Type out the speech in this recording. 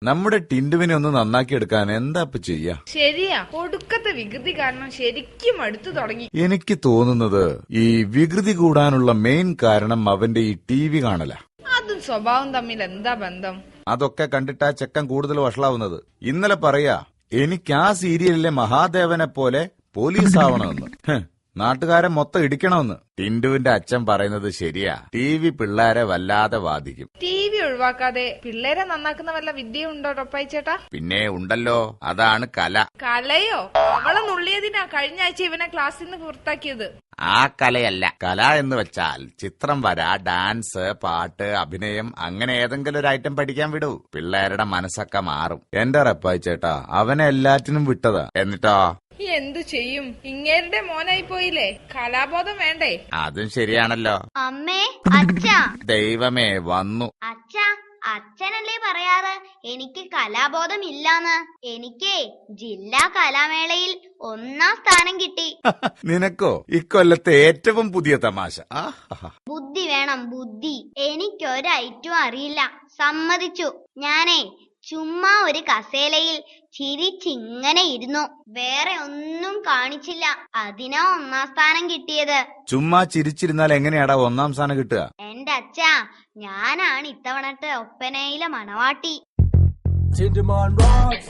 നമ്മുടെ ടിൻഡുവിനെ ഒന്ന് നന്നാക്കി എടുക്കാൻ എന്താ ഇപ്പൊ ചെയ്യാ? ശരിയാ, ഒടുക്കത്തെ വികൃതി കാരണം ശരിക്കും അടുത്തു തുടങ്ങി. എനിക്ക് തോന്നുന്നത് ഈ വികൃതി കൂടാനുള്ള മെയിൻ കാരണം അവന്റെ ഈ TV കാണല. അതും സ്വഭാവം തമ്മിൽ എന്താ ബന്ധം? അതൊക്കെ കണ്ടിട്ടാ ചെക്കൻ കൂടുതൽ വഷളാവുന്നത്. ഇന്നലെ പറയാ എനിക്ക് ആ സീരിയലിലെ മഹാദേവനെ പോലെ പോലീസ് ആവണമെന്ന്, നാട്ടുകാരെ മൊത്തം ഇടിക്കണമെന്ന്. ടിൻഡുവിന്റെ അച്ഛൻ പറയുന്നത് ശരിയാ. TV പിള്ളേരെ വല്ലാതെ ബാധിക്കും. TV ഒഴിവാക്കാതെ പിള്ളേരെ നന്നാക്കുന്ന വല്ല വിദ്യയുണ്ടോ ടൊപ്പായി ചേട്ടാ? പിന്നെ ഉണ്ടല്ലോ, അതാണ് കല. കലയോ? അവളെ നുള്ളിയതിനാ കഴിഞ്ഞ ആഴ്ച ഇവനെ ക്ലാസ്സിൽ നിന്ന് പുറത്താക്കിയത്. ആ കലയല്ല. കല എന്ന് വെച്ചാൽ ചിത്രം വര, ഡാൻസ്, പാട്ട്, അഭിനയം, അങ്ങനെ ഏതെങ്കിലും ഒരു ഐറ്റം പഠിക്കാൻ വിടൂ. പിള്ളേരുടെ മനസ്സൊക്കെ മാറും. എന്റെ റപ്പായി ചേട്ടാ, അവനെ എല്ലാറ്റിനും വിട്ടതാ. എന്നിട്ടോ എന്തു ചെയ്യും? ഇങ്ങേരുടെ മോനായി പോയില്ലേ, കലാബോധം വേണ്ടേ? അതും ശരിയാണല്ലോ. അമ്മേ, അച്ഛാ. ദൈവമേ വന്നു. അച്ഛാ, അച്ഛനല്ലേ പറയാറ് എനിക്ക് കലാബോധം ഇല്ലാന്ന്. എനിക്ക് ജില്ലാ കലാമേളയിൽ 1ാം സ്ഥാനം കിട്ടി. നിനക്കോ? ഇക്കൊല്ലത്തെ ഏറ്റവും പുതിയ തമാശ. ബുദ്ധി വേണം, ബുദ്ധി. എനിക്കൊരു ഐറ്റവും അറിയില്ല, സമ്മതിച്ചു. ഞാനേ ചുമ്മാ ഒരു കസേലയിൽ ചിരിച്ചിങ്ങനെ ഇരുന്നു, വേറെ ഒന്നും കാണിച്ചില്ല. അതിനാ 1ാം സ്ഥാനം കിട്ടിയത്. ചുമ്മാ ചിരിച്ചിരുന്നാൽ എങ്ങനെയാടാ 1ാം സ്ഥാനം കിട്ടുക? എന്റെ അച്ഛാ, ഞാനാണ് ഇത്തവണത്തെ ഒപ്പനയിലെ മണവാട്ടി.